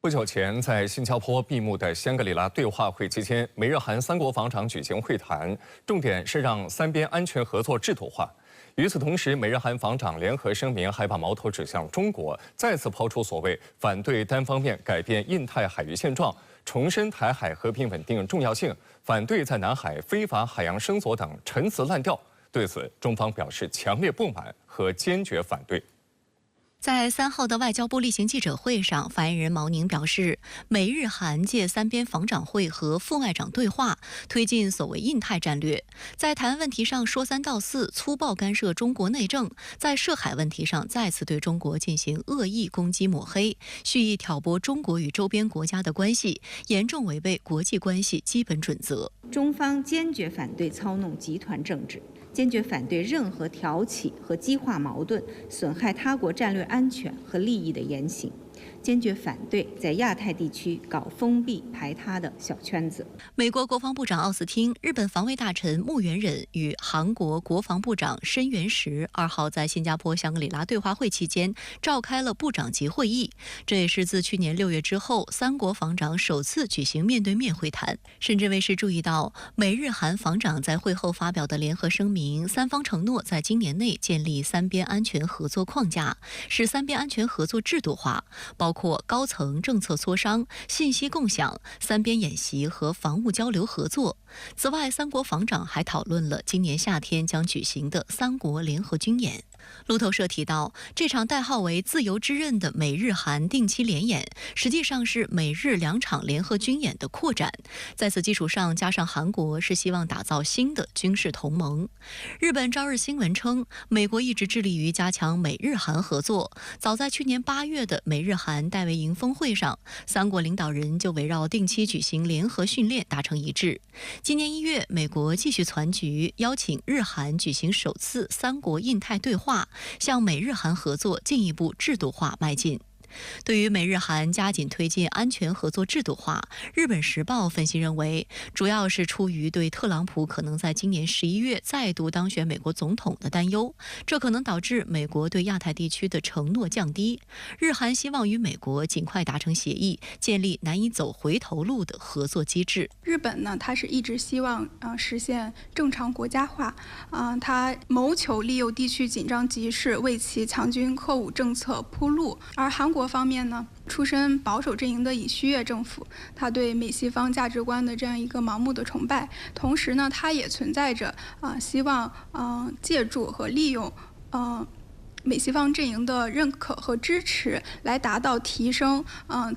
不久前，在新加坡闭幕的香格里拉对话会期间，美日韩三国防长举行会谈，重点是让三边安全合作制度化。与此同时，美日韩防长联合声明还把矛头指向中国，再次抛出所谓反对单方面改变印太海域现状，重申台海和平稳定重要性，反对在南海非法海洋声索等陈词滥调。对此，中方表示强烈不满和坚决反对。在3号的外交部例行记者会上，发言人毛宁表示，美日韩借三边防长会和副外长对话，推进所谓印太战略，在台湾问题上说三道四，粗暴干涉中国内政，在涉海问题上再次对中国进行恶意攻击抹黑，蓄意挑拨中国与周边国家的关系，严重违背国际关系基本准则。中方坚决反对操弄集团政治，坚决反对任何挑起和激化矛盾、损害他国战略安全和利益的言行，坚决反对在亚太地区搞封闭排他的小圈子。美国国防部长奥斯汀、日本防卫大臣木原忍与韩国国防部长申元实2号在新加坡香格里拉对话会期间召开了部长级会议，这也是自去年6月之后，三国防长首次举行面对面会谈。深圳卫视注意到，美日韩防长在会后发表的联合声明，三方承诺在今年内建立三边安全合作框架，使三边安全合作制度化，包括高层政策磋商、信息共享、三边演习和防务交流合作。此外，三国防长还讨论了今年夏天将举行的三国联合军演。路透社提到，这场代号为自由之刃的美日韩定期联演，实际上是美日2场联合军演的扩展，在此基础上加上韩国是希望打造新的军事同盟。日本朝日新闻称，美国一直致力于加强美日韩合作，早在去年8月的美日韩戴维营峰会上，三国领导人就围绕定期举行联合训练达成一致。今年1月，美国继续攒局，邀请日韩举行首次三国印太对话，向美日韩合作进一步制度化迈进。对于美日韩加紧推进安全合作制度化，日本时报分析认为，主要是出于对特朗普可能在今年11月再度当选美国总统的担忧，这可能导致美国对亚太地区的承诺降低。日韩希望与美国尽快达成协议，建立难以走回头路的合作机制。日本呢，它是一直希望实现正常国家化，它谋求利用地区紧张局势为其强军克武政策铺路。而韩国方面呢，出身保守阵营的尹锡悦政府，他对美西方价值观的这样一个盲目的崇拜，同时呢，它也存在着希望借助和利用美西方阵营的认可和支持，来达到提升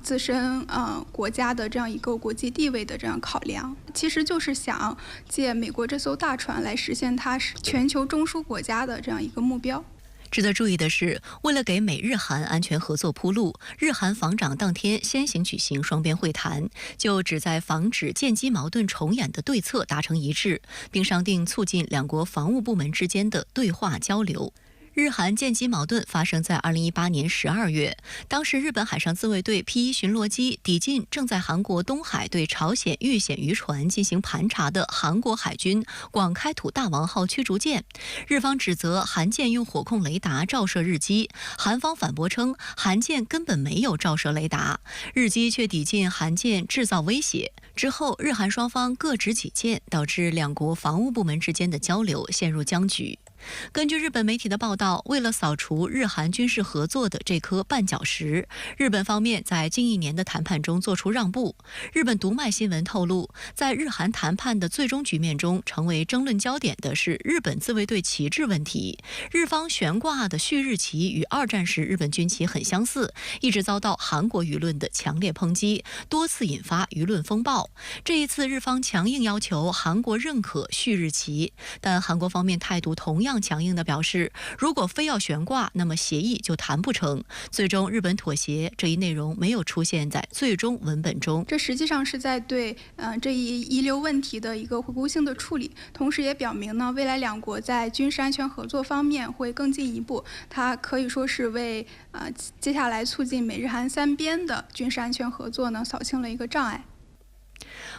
自身国家的这样一个国际地位的这样考量，其实就是想借美国这艘大船来实现它是全球中枢国家的这样一个目标。值得注意的是，为了给美日韩安全合作铺路，日韩防长当天先行举行双边会谈，就旨在防止舰机矛盾重演的对策达成一致，并商定促进两国防务部门之间的对话交流。日韩舰机矛盾发生在2018年12月，当时日本海上自卫队 P1 巡逻机抵近正在韩国东海对朝鲜遇险渔船进行盘查的韩国海军广开土大王号驱逐舰，日方指责韩舰用火控雷达照射日机，韩方反驳称韩舰根本没有照射雷达，日机却抵近韩舰制造威胁。之后，日韩双方各执己见，导致两国防务部门之间的交流陷入僵局。根据日本媒体的报道，为了扫除日韩军事合作的这颗绊脚石，日本方面在近1年的谈判中做出让步。日本读卖新闻透露，在日韩谈判的最终局面中，成为争论焦点的是日本自卫队旗帜问题。日方悬挂的旭日旗与2战时日本军旗很相似，一直遭到韩国舆论的强烈抨击，多次引发舆论风暴。这一次，日方强硬要求韩国认可旭日旗，但韩国方面态度同样强硬地表示，如果非要悬挂，那么协议就谈不成。最终日本妥协，这一内容没有出现在最终文本中。这实际上是在对这一遗留问题的一个回顾性的处理，同时也表明呢，未来两国在军事安全合作方面会更进一步。它可以说是为接下来促进美日韩三边的军事安全合作呢扫清了一个障碍。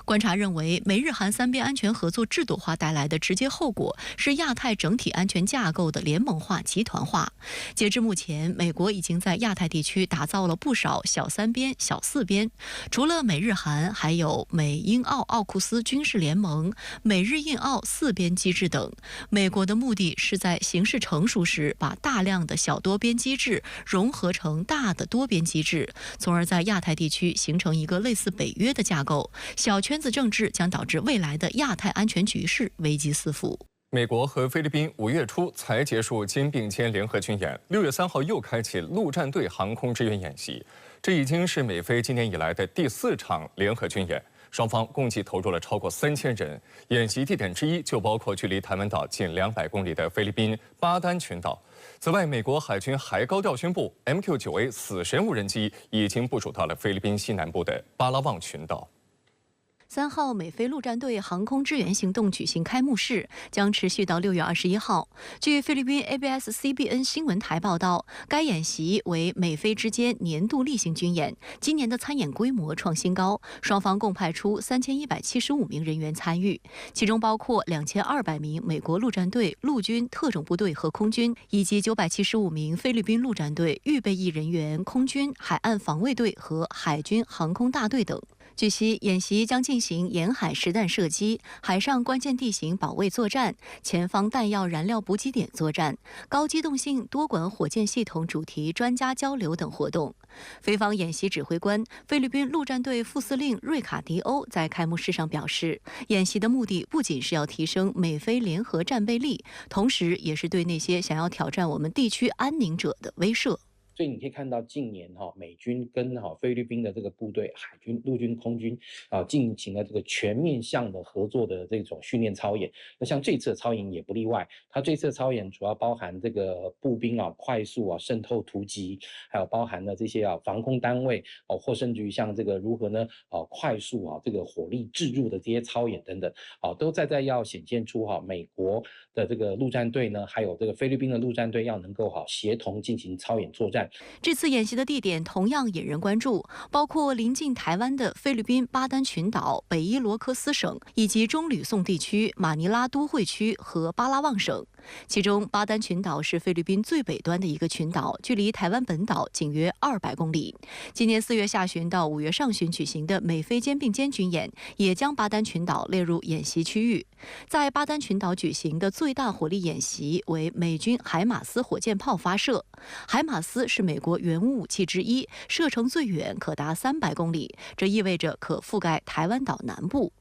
观察认为，美日韩三边安全合作制度化带来的直接后果是亚太整体安全架构的联盟化、集团化。截至目前，美国已经在亚太地区打造了不少小三边、小四边。除了美日韩，还有美英澳奥库斯军事联盟、美日印澳四边机制等。美国的目的是在形势成熟时，把大量的小多边机制融合成大的多边机制，从而在亚太地区形成一个类似北约的架构。小圈子政治将导致未来的亚太安全局势危机四伏。美国和菲律宾5月初才结束肩并肩联合军演，6月3号又开启陆战队航空支援演习，这已经是美菲今年以来的第4场联合军演。双方共计投入了超过3000人，演习地点之一就包括距离台湾岛近200公里的菲律宾巴丹群岛。此外，美国海军还高调宣布 MQ-9A 死神无人机已经部署到了菲律宾西南部的巴拉望群岛。3号，美菲陆战队航空支援行动举行开幕式，将持续到6月21号。据菲律宾 ABS-CBN 新闻台报道，该演习为美菲之间年度例行军演，今年的参演规模创新高，双方共派出3175名人员参与，其中包括2200名美国陆战队、陆军特种部队和空军，以及975名菲律宾陆战队预备役人员、空军、海岸防卫队和海军航空大队等。据悉，演习将进行沿海实弹射击、海上关键地形保卫作战、前方弹药燃料补给点作战、高机动性多管火箭系统主题专家交流等活动。菲方演习指挥官、菲律宾陆战队副司令瑞卡迪欧在开幕式上表示，演习的目的不仅是要提升美菲联合战备力，同时也是对那些想要挑战我们地区安宁者的威慑。所以你可以看到，近年美军跟菲律宾的这个部队，海军、陆军、空军进行了这个全面向的合作的这种训练操演。那像这次的操演也不例外，它这次的操演主要包含这个步兵快速渗透突击，还有包含了这些防空单位或甚至于像这个如何呢快速这个火力置入的这些操演等等都在要显现出美国的这个陆战队呢，还有这个菲律宾的陆战队要能够协同进行操演作战。这次演习的地点同样引人关注，包括临近台湾的菲律宾巴丹群岛、北伊罗科斯省，以及中吕宋地区、马尼拉都会区和巴拉望省。其中，巴丹群岛是菲律宾最北端的一个群岛，距离台湾本岛仅约200公里。今年4月下旬到5月上旬举行的美菲肩并肩军演，也将巴丹群岛列入演习区域。在巴丹群岛举行的最大火力演习为美军海马斯火箭炮发射。海马斯是美国原武器之一，射程最远可达300公里，这意味着可覆盖台湾岛南部。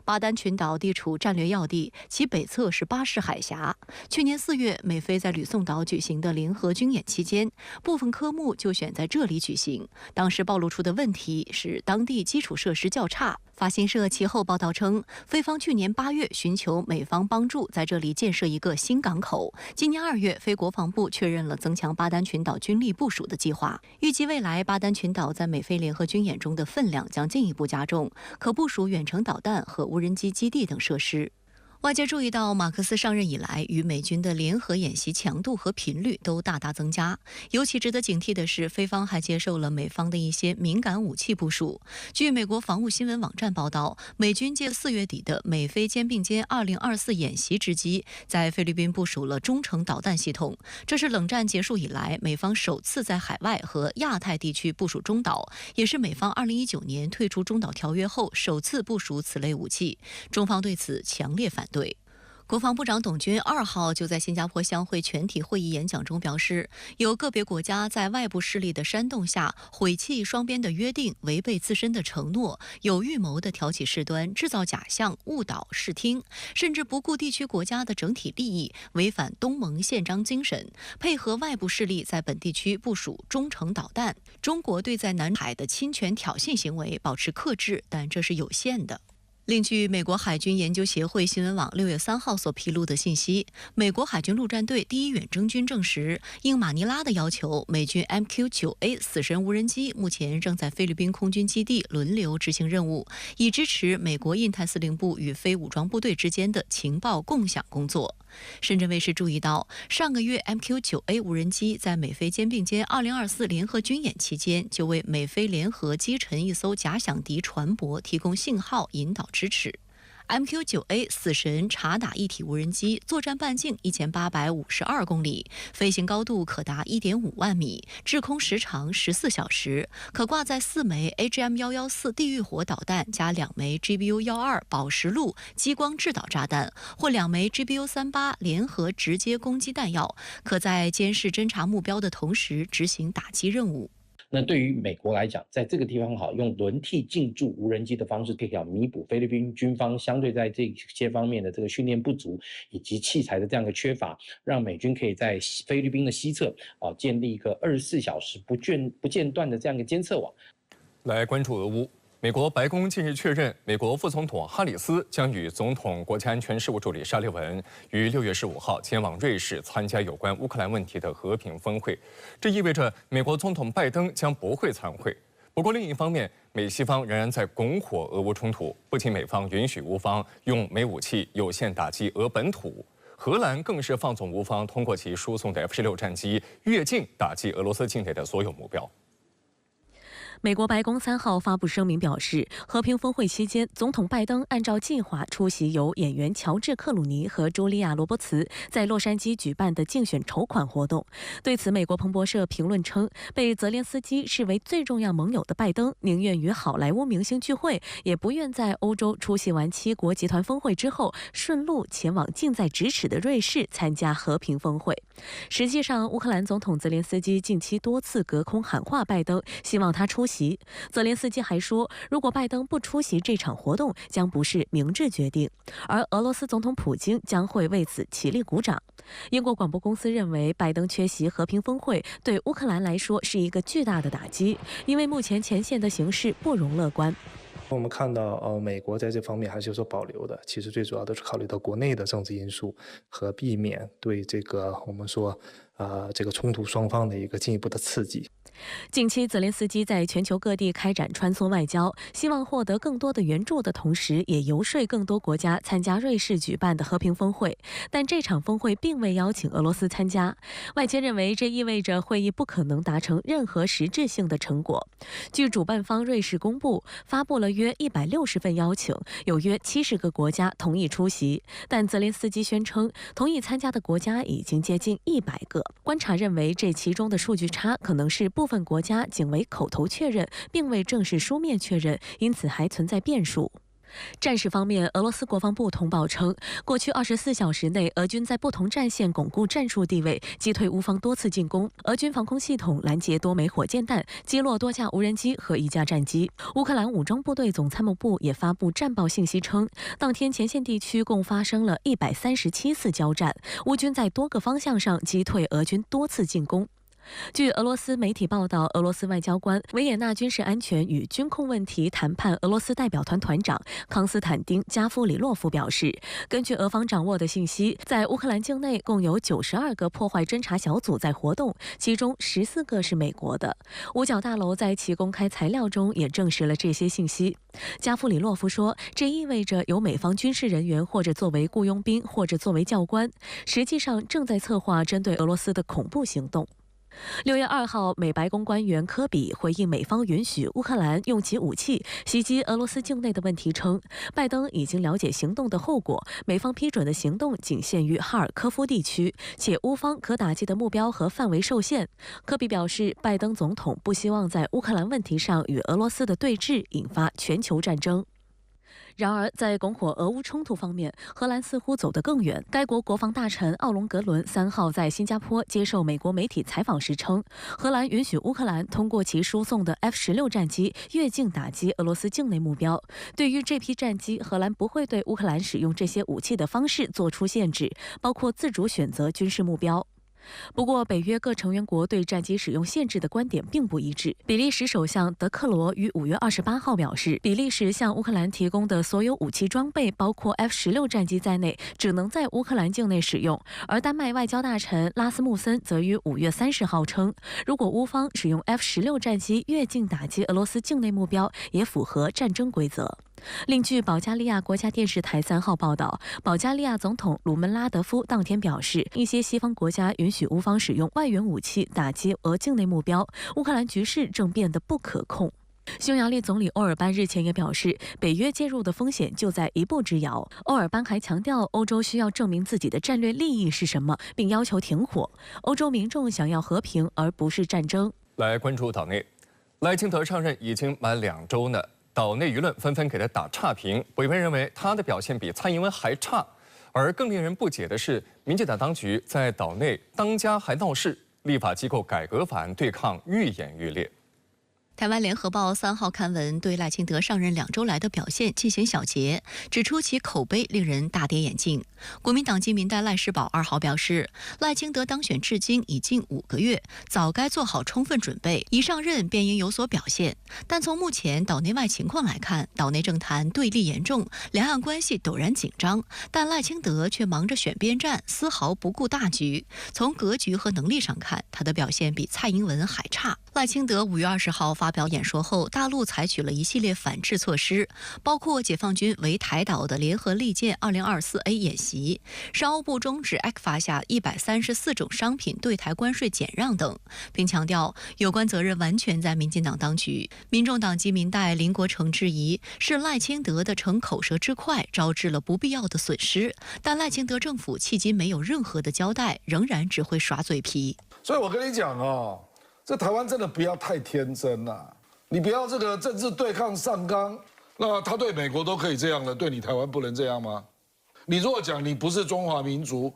巴丹群岛地处战略要地，其北侧是巴士海峡。去年4月，美菲在吕宋岛举行的联合军演期间，部分科目就选在这里举行。当时暴露出的问题是当地基础设施较差。法新社其后报道称，菲方去年8月寻求美方帮助在这里建设一个新港口。今年2月，菲国防部确认了增强巴丹群岛军力部署的计划。预计未来巴丹群岛在美菲联合军演中的分量将进一步加重，可部署远程导弹和无人机基地等设施。外界注意到，马克思上任以来，与美军的联合演习强度和频率都大大增加。尤其值得警惕的是，菲方还接受了美方的一些敏感武器部署。据美国防务新闻网站报道，美军借4月底的美菲肩并肩2024演习之机，在菲律宾部署了中程导弹系统。这是冷战结束以来美方首次在海外和亚太地区部署中导，也是美方2019年退出中导条约后首次部署此类武器。中方对此强烈反对。国防部长董军2号就在新加坡相会全体会议演讲中表示，有个别国家在外部势力的煽动下毁弃双边的约定，违背自身的承诺，有预谋地挑起事端，制造假象，误导视听，甚至不顾地区国家的整体利益，违反东盟宪章精神，配合外部势力在本地区部署中程导弹。中国对在南海的侵权挑衅行为保持克制，但这是有限的。另据美国海军研究协会新闻网6月3号所披露的信息，美国海军陆战队第1远征军证实，应马尼拉的要求，美军 MQ-9A 死神无人机目前正在菲律宾空军基地轮流执行任务，以支持美国印太司令部与非武装部队之间的情报共享工作。深圳卫视注意到，上个月 MQ-9A 无人机在美菲肩并肩2024联合军演期间，就为美菲联合击沉一艘假想敌船舶提供信号引导支持。MQ-9A 死神察打一体无人机作战半径1852公里，飞行高度可达1.5万米，滞空时长14小时，可挂载4枚 AGM-114地狱火导弹加2枚 GBU-12宝石路激光制导炸弹或2枚 GBU-38联合直接攻击弹药，可在监视侦察目标的同时执行打击任务。那对于美国来讲，在这个地方用轮替进驻无人机的方式，可以弥补菲律宾军方相对在这些方面的这个训练不足以及器材的这样一个缺乏，让美军可以在菲律宾的西侧建立一个24小时不间断的这样一个监测网。来关注俄乌。美国白宫近日确认，美国副总统哈里斯将与总统国家安全事务助理沙利文于6月15号前往瑞士参加有关乌克兰问题的和平峰会。这意味着美国总统拜登将不会参会。不过另一方面，美西方仍然在拱火俄乌冲突。不仅美方允许乌方用美武器有限打击俄本土，荷兰更是放纵乌方通过其输送的F-16战机越境打击俄罗斯境内的所有目标。美国白宫3号发布声明表示，和平峰会期间，总统拜登按照计划出席由演员乔治·克鲁尼和茱莉亚·罗伯茨在洛杉矶举办的竞选筹款活动。对此，美国彭博社评论称，被泽连斯基视为最重要盟友的拜登，宁愿与好莱坞明星聚会，也不愿在欧洲出席完7国集团峰会之后，顺路前往近在咫尺的瑞士参加和平峰会。实际上，乌克兰总统泽连斯基近期多次隔空喊话拜登，希望他出席。泽连斯基还说，如果拜登不出席这场活动，将不是明智决定，而俄罗斯总统普京将会为此起立鼓掌。英国广播公司认为，拜登缺席和平峰会对乌克兰来说是一个巨大的打击，因为目前前线的形势不容乐观。我们看到，美国在这方面还是有所保留的。其实最主要的是考虑到国内的政治因素和避免对这个我们说，这个冲突双方的一个进一步的刺激。近期，泽连斯基在全球各地开展穿梭外交，希望获得更多的援助的同时，也游说更多国家参加瑞士举办的和平峰会。但这场峰会并未邀请俄罗斯参加，外界认为这意味着会议不可能达成任何实质性的成果。据主办方瑞士公布，发布了约160份邀请，有约70个国家同意出席，但泽连斯基宣称，同意参加的国家已经接近100个。观察认为，这其中的数据差可能是部分国家仅为口头确认，并未正式书面确认，因此还存在变数。战事方面，俄罗斯国防部通报称，过去24小时内，俄军在不同战线巩固战术地位，击退乌方多次进攻。俄军防空系统拦截多枚火箭弹，击落多架无人机和1架战机。乌克兰武装部队总参谋部也发布战报信息称，当天前线地区共发生了137次交战，乌军在多个方向上击退俄军多次进攻。据俄罗斯媒体报道，俄罗斯外交官、维也纳军事安全与军控问题谈判俄罗斯代表团团长康斯坦丁·加夫里洛夫表示，根据俄方掌握的信息，在乌克兰境内共有92个破坏侦察小组在活动，其中14个是美国的。五角大楼在其公开材料中也证实了这些信息。加夫里洛夫说，这意味着有美方军事人员或者作为雇佣兵，或者作为教官，实际上正在策划针对俄罗斯的恐怖行动。6月2号，美白宫官员科比回应美方允许乌克兰用其武器袭击俄罗斯境内的问题称，拜登已经了解行动的后果，美方批准的行动仅限于哈尔科夫地区，且乌方可打击的目标和范围受限。科比表示，拜登总统不希望在乌克兰问题上与俄罗斯的对峙引发全球战争。然而，在拱火俄乌冲突方面，荷兰似乎走得更远。该国国防大臣奥隆格伦3号在新加坡接受美国媒体采访时称，荷兰允许乌克兰通过其输送的 F-16战机越境打击俄罗斯境内目标。对于这批战机，荷兰不会对乌克兰使用这些武器的方式做出限制，包括自主选择军事目标。不过，北约各成员国对战机使用限制的观点并不一致。比利时首相德克罗于5月28号表示，比利时向乌克兰提供的所有武器装备，包括 F-16战机在内，只能在乌克兰境内使用。而丹麦外交大臣拉斯穆森则于5月30号称，如果乌方使用 F-16战机越境打击俄罗斯境内目标，也符合战争规则。另据保加利亚国家电视台3号报道，保加利亚总统鲁门拉德夫当天表示，一些西方国家允许乌方使用外援武器打击俄境内目标，乌克兰局势正变得不可控。匈牙利总理欧尔班日前也表示，北约介入的风险就在一步之遥。欧尔班还强调，欧洲需要证明自己的战略利益是什么，并要求停火。欧洲民众想要和平，而不是战争。来关注岛内，赖清德上任已经满2周呢，岛内舆论纷纷给他打差评，委员认为他的表现比蔡英文还差。而更令人不解的是，民进党当局在岛内当家还闹事，立法机构改革法案对抗愈演愈烈。台湾联合报3号刊文对赖清德上任2周来的表现进行小结，指出其口碑令人大跌眼镜。国民党籍民代赖世宝2号表示，赖清德当选至今已近5个月，早该做好充分准备，一上任便应有所表现。但从目前岛内外情况来看，岛内政坛对立严重，两岸关系陡然紧张，但赖清德却忙着选边站，丝毫不顾大局。从格局和能力上看，他的表现比蔡英文还差。赖清德5月20号发表演说后，大陆采取了一系列反制措施，包括解放军围台岛的联合利剑 2024A 演习，商务部终止 ECFA 下134种商品对台关税减让等，并强调有关责任完全在民进党当局。民众党籍民代林国成质疑是赖清德的逞口舌之快，招致了不必要的损失，但赖清德政府迄今没有任何的交代，仍然只会耍嘴皮。所以我跟你讲哦，这台湾真的不要太天真了，你不要这个政治对抗上纲，那他对美国都可以这样了，对你台湾不能这样吗？你如果讲你不是中华民族，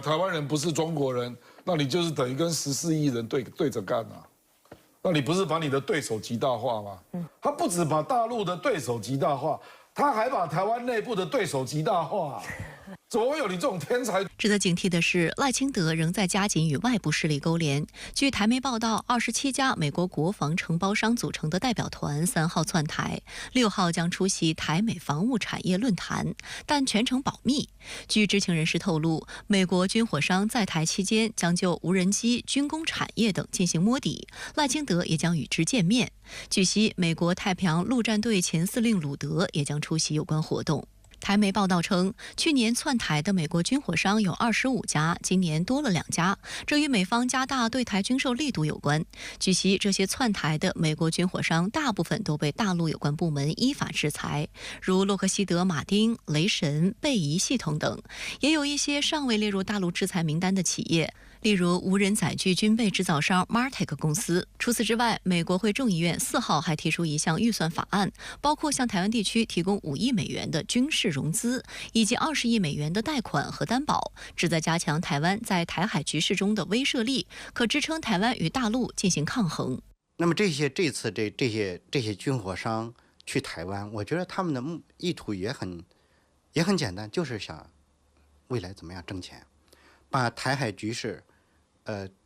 台湾人不是中国人，那你就是等于跟14亿人对着干啊，那你不是把你的对手极大化吗？他不止把大陆的对手极大化，他还把台湾内部的对手极大化。怎么会有你这种天才？值得警惕的是，赖清德仍在加紧与外部势力勾连。据台媒报道，27家美国国防承包商组成的代表团3号窜台，6号将出席台美防务产业论坛，但全程保密。据知情人士透露，美国军火商在台期间将就无人机、军工产业等进行摸底，赖清德也将与之见面。据悉，美国太平洋陆战队前司令鲁德也将出席有关活动。台媒报道称，去年窜台的美国军火商有25家，今年多了2家，这与美方加大对台军售力度有关。据悉，这些窜台的美国军火商大部分都被大陆有关部门依法制裁，如洛克希德马丁、雷神、贝仪系统等，也有一些尚未列入大陆制裁名单的企业，例如无人载具军备制造商 Martech 公司。除此之外，美国会众议院4号还提出一项预算法案，包括向台湾地区提供5亿美元的军事融资，以及20亿美元的贷款和担保，旨在加强台湾在台海局势中的威慑力，可支撑台湾与大陆进行抗衡。那么这次这些军火商去台湾，我觉得他们的意图也很简单，就是想未来怎么样挣钱，把台海局势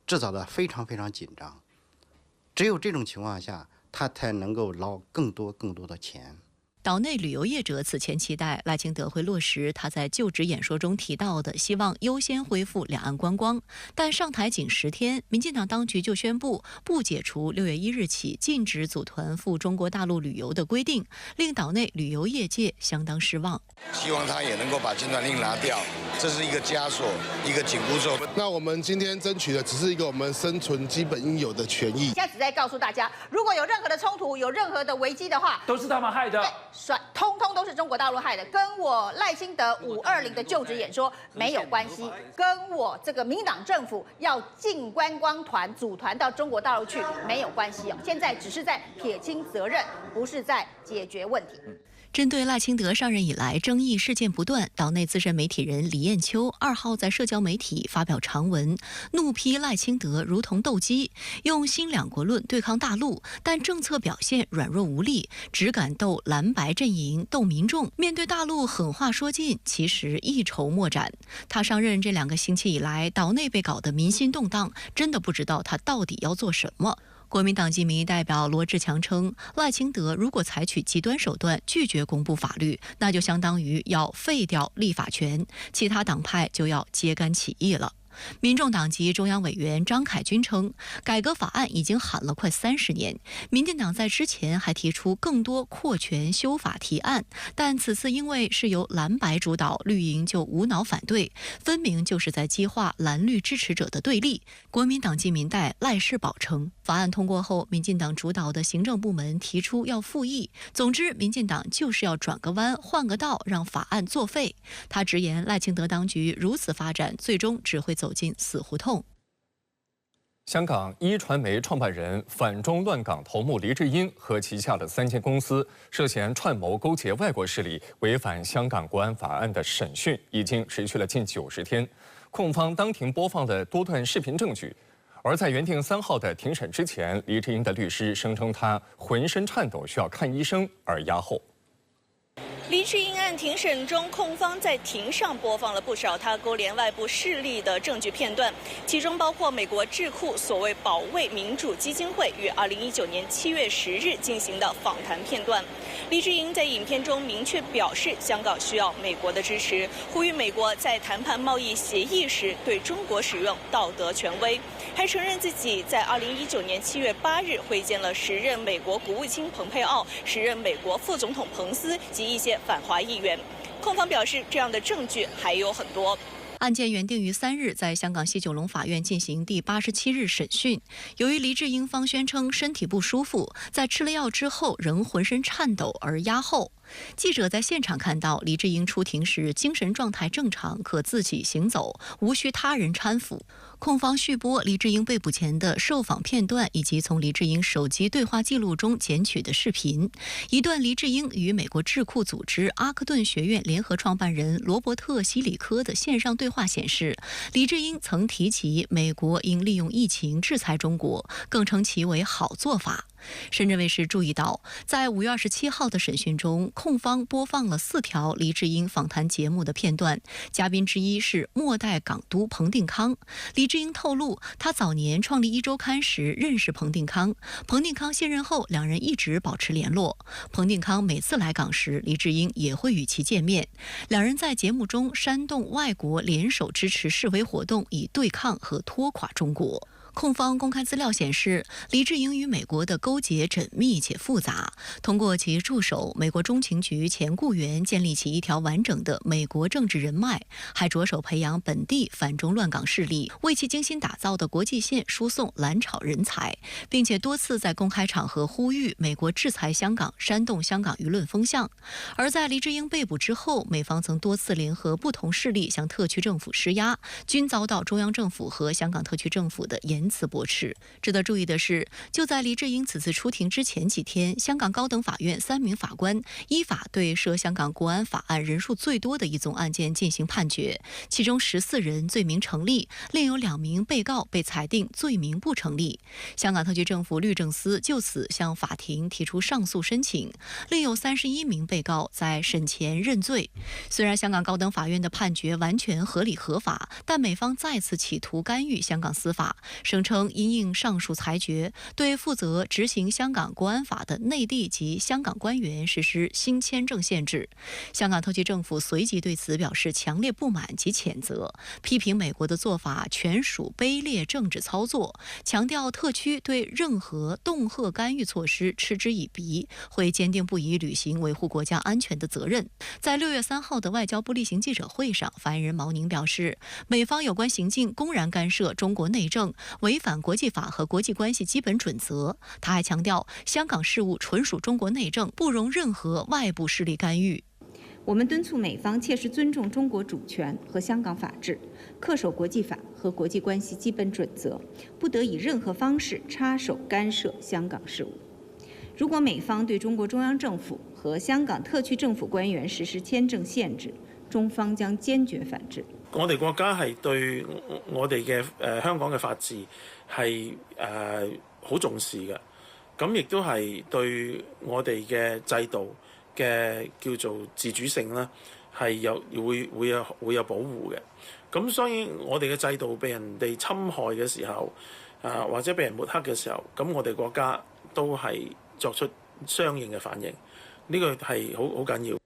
制造得非常非常紧张。只有这种情况下，他才能够捞更多的钱。岛内旅游业者此前期待赖清德会落实他在就职演说中提到的希望优先恢复两岸观光，但上台仅10天，民进党当局就宣布不解除6月1日起禁止组团赴中国大陆旅游的规定，令岛内旅游业界相当失望。希望他也能够把禁团令拿掉，这是一个枷锁，一个紧箍咒。那我们今天争取的只是一个我们生存基本应有的权益。现在只在告诉大家，如果有任何的冲突、有任何的危机的话，都是他们害的。通通都是中国大陆害的，跟我赖清德520的就职演说没有关系，跟我这个民党政府要进观光团组团到中国大陆去没有关系哦。现在只是在撇清责任，不是在解决问题。针对赖清德上任以来争议事件不断，岛内资深媒体人李艳秋2号在社交媒体发表长文，怒批赖清德如同斗鸡，用新两国论对抗大陆，但政策表现软弱无力，只敢斗蓝白阵营、斗民众。面对大陆狠话说尽，其实一筹莫展。他上任这2个星期以来，岛内被搞得民心动荡，真的不知道他到底要做什么。国民党籍民意代表罗志强称，赖清德如果采取极端手段拒绝公布法律，那就相当于要废掉立法权，其他党派就要揭竿起义了。民众党籍中央委员张凯军称，改革法案已经喊了快30年，民进党在之前还提出更多扩权修法提案，但此次因为是由蓝白主导，绿营就无脑反对，分明就是在激化蓝绿支持者的对立。国民党籍民代赖世宝称，法案通过后，民进党主导的行政部门提出要复议，总之民进党就是要转个弯换个道，让法案作废。他直言，赖清德当局如此发展，最终只会走进死胡同。香港一传媒创办人、反中乱港头目黎智英和旗下的3间公司涉嫌串谋勾结外国势力，违反香港国安法案的审讯已经持续了近90天，控方当庭播放了多段视频证据。而在原定3号的庭审之前，黎智英的律师声称他浑身颤抖，需要看医生，而押后。黎智英案庭审中，控方在庭上播放了不少他勾连外部势力的证据片段，其中包括美国智库所谓保卫民主基金会于2019年7月10日进行的访谈片段。黎智英在影片中明确表示，香港需要美国的支持，呼吁美国在谈判贸易协议时对中国使用道德权威，还承认自己在2019年7月8日会见了时任美国国务卿蓬佩奥、时任美国副总统彭斯及一些反华议员。控方表示，这样的证据还有很多。案件原定于3日在香港西九龙法院进行第87日审讯。由于黎智英方宣称身体不舒服，在吃了药之后仍浑身颤抖而押后。记者在现场看到黎智英出庭时精神状态正常，可自己行走，无需他人搀扶。控方续播黎智英被捕前的受访片段，以及从黎智英手机对话记录中剪取的视频。一段黎智英与美国智库组织阿克顿学院联合创办人罗伯特·希里科的线上对话显示，黎智英曾提及美国应利用疫情制裁中国，更称其为好做法。深圳卫视注意到，在5月27号的审讯中，控方播放了4条黎智英访谈节目的片段，嘉宾之一是末代港督彭定康。黎智英透露，他早年创立《一周刊》时认识彭定康，彭定康卸任后，两人一直保持联络。彭定康每次来港时，黎智英也会与其见面。两人在节目中煽动外国联手支持示威活动，以对抗和拖垮中国。控方公开资料显示，黎智英与美国的勾结缜密且复杂。通过其助手美国中情局前雇员建立起一条完整的美国政治人脉，还着手培养本地反中乱港势力，为其精心打造的国际线输送蓝潮人才，并且多次在公开场合呼吁美国制裁香港，煽动香港舆论风向。而在黎智英被捕之后，美方曾多次联合不同势力向特区政府施压，均遭到中央政府和香港特区政府的严词驳斥。值得注意的是，就在黎智英此次出庭之前几天，香港高等法院3名法官依法对涉香港国安法案人数最多的一宗案件进行判决，其中14人罪名成立，另有2名被告被裁定罪名不成立。香港特区政府律政司就此向法庭提出上诉申请，另有31名被告在审前认罪。虽然香港高等法院的判决完全合理合法，但美方再次企图干预香港司法，声称因应上述裁决，对负责执行香港国安法的内地及香港官员实施新签证限制。香港特区政府随即对此表示强烈不满及谴责，批评美国的做法全属卑劣政治操作，强调特区对任何恫吓干预措施嗤之以鼻，会坚定不移履行维护国家安全的责任。在6月3号的外交部例行记者会上，发言人毛宁表示，美方有关行径公然干涉中国内政，违反国际法和国际关系基本准则。他还强调，香港事务纯属中国内政，不容任何外部势力干预。我们敦促美方切实尊重中国主权和香港法治，恪守国际法和国际关系基本准则，不得以任何方式插手干涉香港事务。如果美方对中国中央政府和香港特區政府官員實施簽證限制，中方將堅決反制。我哋國家係對我哋嘅香港嘅法治係好重視嘅，咁亦都係對我哋嘅制度嘅叫做自主性啦，係會有保護嘅。咁所以我哋嘅制度被人哋侵害嘅時候，或者被人抹黑嘅時候，咁我哋國家都係作出相應嘅反應，呢個係好緊要。